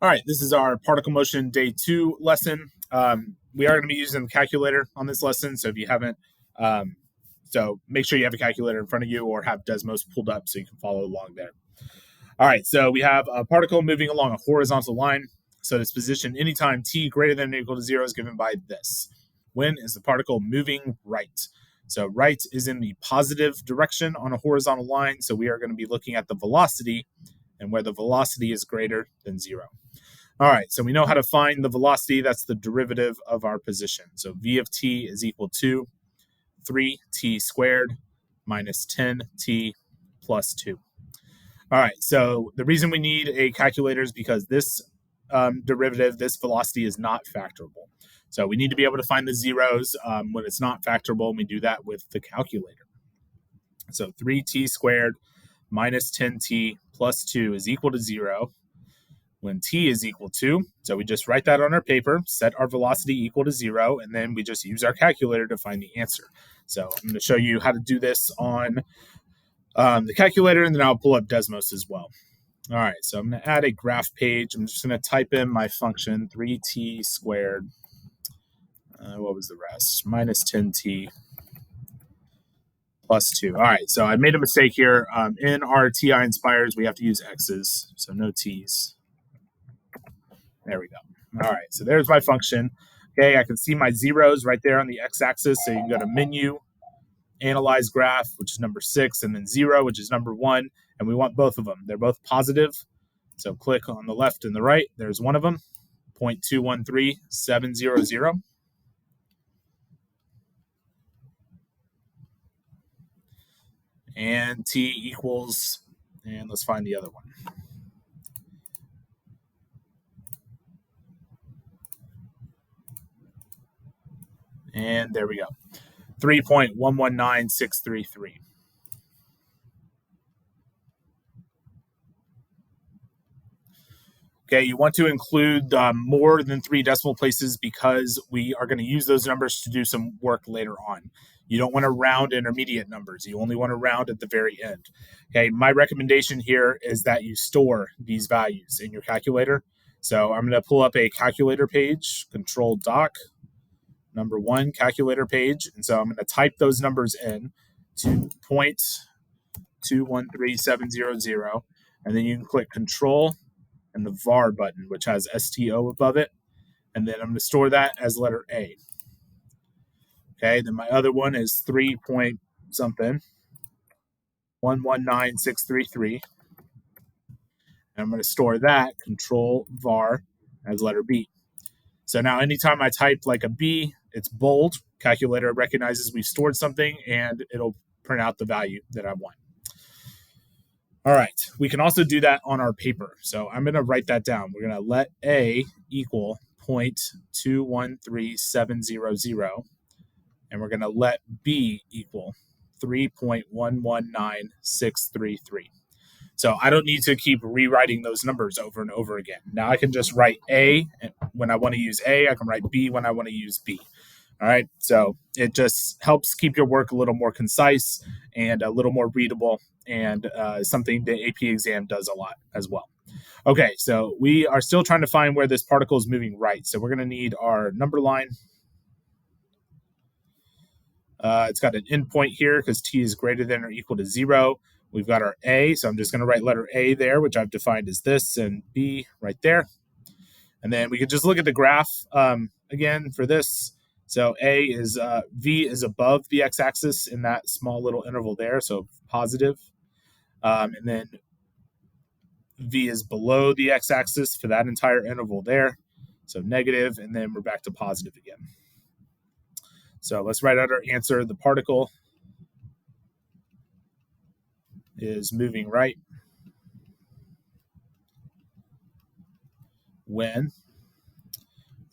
All right, this is our particle motion day 2 lesson. We are going to be using the calculator on this lesson, so if you haven't, so make sure you have a calculator in front of you or have Desmos pulled up so you can follow along there. All right, so we have a particle moving along a horizontal line. So its position anytime t greater than or equal to 0 is given by this. When is the particle moving right? So right is in the positive direction on a horizontal line, so we are going to be looking at the velocity and where the velocity is greater than 0. All right, so we know how to find the velocity. That's the derivative of our position. So v of t is equal to 3t squared minus 10t plus 2. All right, so the reason we need a calculator is because this derivative, this velocity, is not factorable. So we need to be able to find the zeros when it's not factorable, and we do that with the calculator. So 3t squared minus 10t plus 2 is equal to 0 when t is equal to, so we just write that on our paper, set our velocity equal to 0, and then we just use our calculator to find the answer. So I'm going to show you how to do this on the calculator, and then I'll pull up Desmos as well. All right, so I'm going to add a graph page. I'm just going to type in my function, 3t squared, what was the rest? Minus 10t plus 2. All right, so I made a mistake here. In our TI inspires, we have to use x's, so no t's. There we go. All right, so there's my function. Okay, I can see my zeros right there on the x-axis, so you can go to Menu, Analyze Graph, which is number 6, and then 0, which is number 1, and we want both of them. They're both positive, so click on the left and the right. There's one of them, 0.213700. And t equals, and let's find the other one. And there we go, 3.119633. Okay, you want to include more than 3 decimal places because we are going to use those numbers to do some work later on. You don't want to round intermediate numbers. You only want to round at the very end. Okay, my recommendation here is that you store these values in your calculator. So I'm going to pull up a calculator page, Control Doc, number 1 calculator page. And so I'm going to type those numbers in to 0.213700. And then you can click Control and the var button, which has STO above it. And then I'm going to store that as letter A. Okay, then my other one is 3 point something, 119633. And I'm going to store that, Control var, as letter B. So now anytime I type like a B, it's bold. Calculator recognizes we've stored something, and it'll print out the value that I want. All right, we can also do that on our paper. So I'm going to write that down. We're going to let A equal 0.213700, and we're going to let B equal 3.119633. So I don't need to keep rewriting those numbers over and over again. Now I can just write A when I want to use A. I can write B when I want to use B. All right, so it just helps keep your work a little more concise and a little more readable, and something the AP exam does a lot as well. Okay, so we are still trying to find where this particle is moving right. So we're going to need our number line. It's got an endpoint here because t is greater than or equal to 0. We've got our A, so I'm just going to write letter A there, which I've defined as this, and B right there. And then we could just look at the graph again for this. So A is, V is above the x-axis in that small little interval there, so positive. And then V is below the x-axis for that entire interval there, so negative, and then we're back to positive again. So let's write out our answer. The particle is moving right when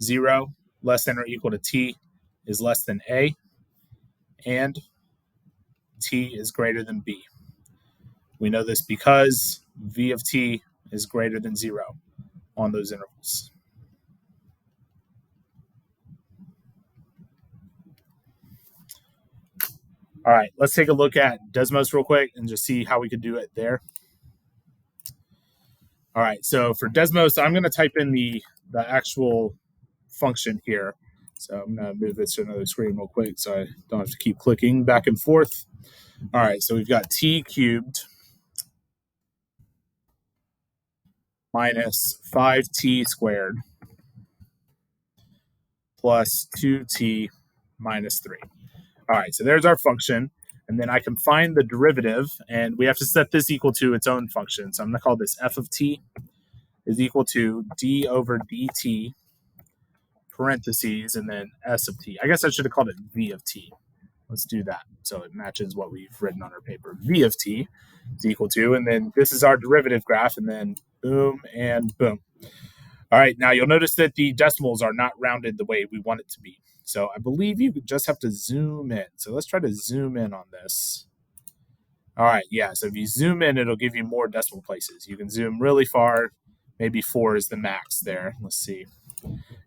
0 less than or equal to t is less than A, and t is greater than B. We know this because V of t is greater than 0 on those intervals. All right, let's take a look at Desmos real quick and just see how we could do it there. All right, so for Desmos, I'm going to type in the actual function here. So I'm going to move this to another screen real quick so I don't have to keep clicking back and forth. All right, so we've got t cubed minus 5t squared plus 2t minus 3. All right, so there's our function. And then I can find the derivative, and we have to set this equal to its own function. So I'm going to call this f of t is equal to d over dt parentheses and then s of t. I guess I should have called it v of t. Let's do that so it matches what we've written on our paper. V of t is equal to, and then this is our derivative graph, and then boom and boom. All right, now you'll notice that the decimals are not rounded the way we want it to be. So I believe you just have to zoom in. So let's try to zoom in on this. All right, yeah, so if you zoom in, it'll give you more decimal places. You can zoom really far. Maybe 4 is the max there. Let's see.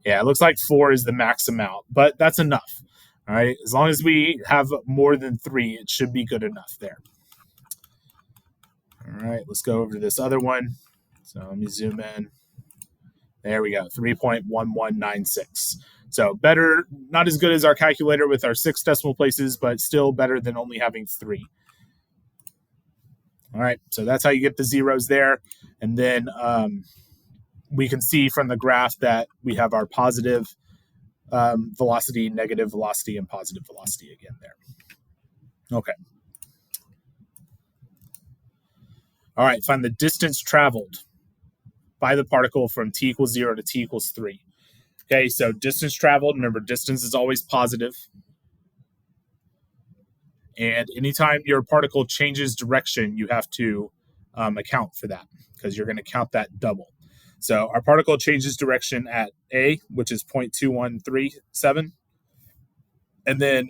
Yeah, it looks like 4 is the max amount, but that's enough. All right, as long as we have more than 3, it should be good enough there. All right, let's go over to this other one. So let me zoom in. There we go, 3.1196. So better, not as good as our calculator with our 6 decimal places, but still better than only having 3. All right, so that's how you get the zeros there. And then we can see from the graph that we have our positive velocity, negative velocity, and positive velocity again there. Okay. All right, find the distance traveled by the particle from t equals 0 to t equals 3. Okay, so distance traveled, remember distance is always positive. And anytime your particle changes direction, you have to account for that because you're going to count that double. So our particle changes direction at A, which is 0.2137. And then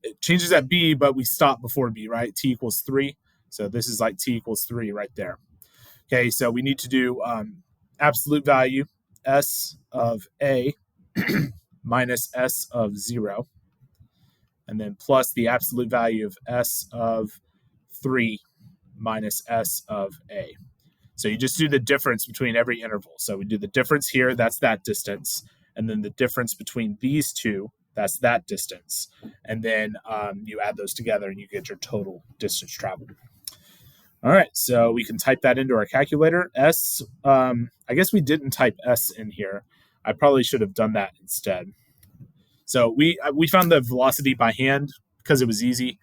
it changes at B, but we stop before B, right? T equals 3. So this is like t equals 3 right there. Okay, so we need to do absolute value S of A minus S of 0. And then plus the absolute value of S of 3 minus S of A. So you just do the difference between every interval. So we do the difference here, that's that distance. And then the difference between these two, that's that distance. And then you add those together and you get your total distance traveled. All right, so we can type that into our calculator. S, I guess we didn't type S in here. I probably should have done that instead. So we found the velocity by hand because it was easy.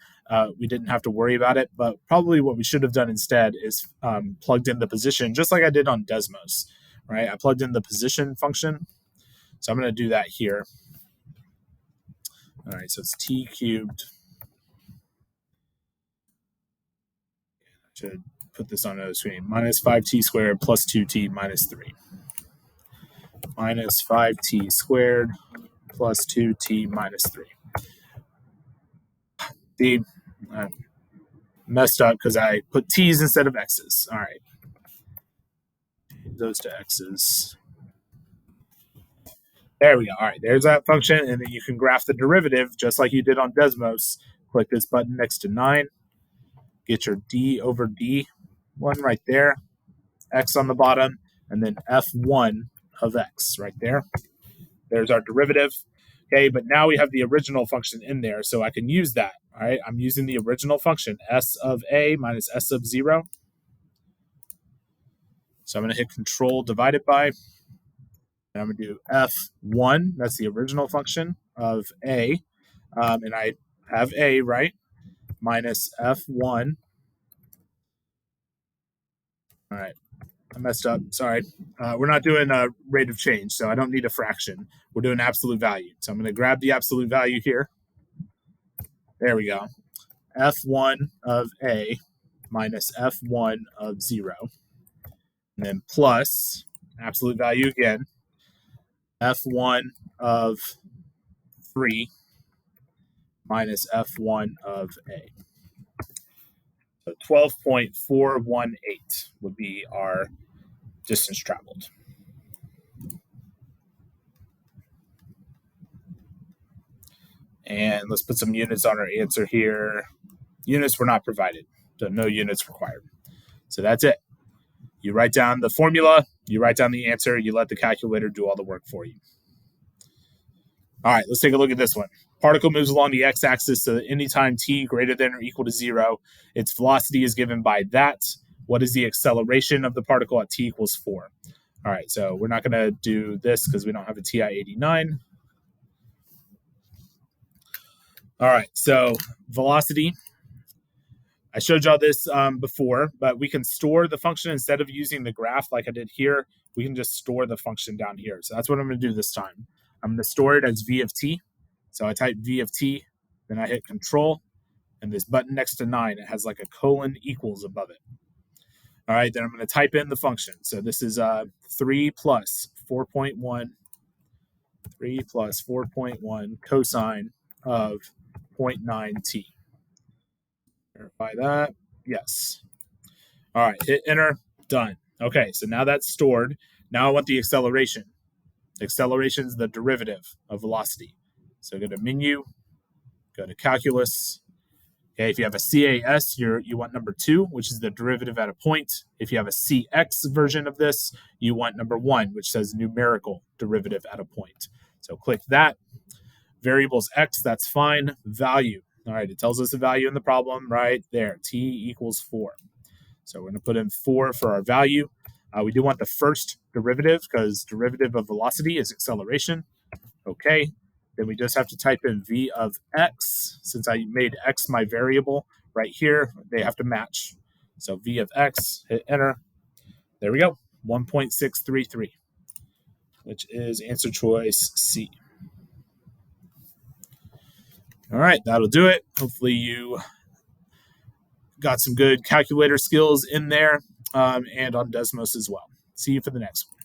We didn't have to worry about it, but probably what we should have done instead is plugged in the position, just like I did on Desmos, right? I plugged in the position function. So I'm going to do that here. All right, so it's t cubed. I should put this on another screen. Minus 5t squared plus 2t minus 3. Minus 5t squared plus 2t minus 3. See, I messed up because I put t's instead of x's. All right. Those to x's. There we go. All right, there's that function, and then you can graph the derivative just like you did on Desmos. Click this button next to 9. Get your d over d one right there, x on the bottom, and then f1 of x right there. There's our derivative. Okay, but now we have the original function in there, so I can use that. All right, I'm using the original function, s of a minus s of 0. So I'm going to hit control divided by, and I'm going to do f1, that's the original function of a, and I have a, right, minus f1. All right, I messed up, sorry. We're not doing a rate of change, so I don't need a fraction. We're doing absolute value. So I'm going to grab the absolute value here. There we go. f1 of a minus f1 of 0. And then plus absolute value again, f1 of 3 minus f1 of a. So 12.418 would be our distance traveled. And let's put some units on our answer here. Units were not provided, so no units required. So that's it. You write down the formula, you write down the answer, you let the calculator do all the work for you. All right, let's take a look at this one. Particle moves along the x-axis, so anytime t greater than or equal to 0, its velocity is given by that. What is the acceleration of the particle at t equals 4? All right, so we're not going to do this because we don't have a TI-89. All right, so velocity. I showed y'all this before, but we can store the function instead of using the graph like I did here. We can just store the function down here. So that's what I'm going to do this time. I'm going to store it as v of t. So I type v of t, then I hit control, and this button next to 9, it has like a colon equals above it. All right, then I'm going to type in the function. So this is 3 plus 4.1 cosine of 0.9t. Verify that. Yes. All right, hit enter. Done. Okay, so now that's stored. Now I want the acceleration. Acceleration is the derivative of velocity. So go to menu, go to calculus. Okay, if you have a CAS, you want number 2, which is the derivative at a point. If you have a CX version of this, you want number 1, which says numerical derivative at a point. So click that. Variables X, that's fine. Value. All right, it tells us the value in the problem right there. T equals 4. So we're going to put in 4 for our value. We do want the first derivative because derivative of velocity is acceleration. Okay, then we just have to type in v of x. Since I made x my variable right here, they have to match. So v of x, hit enter. There we go, 1.633, which is answer choice C. All right, that'll do it. Hopefully you got some good calculator skills in there and on Desmos as well. See you for the next one.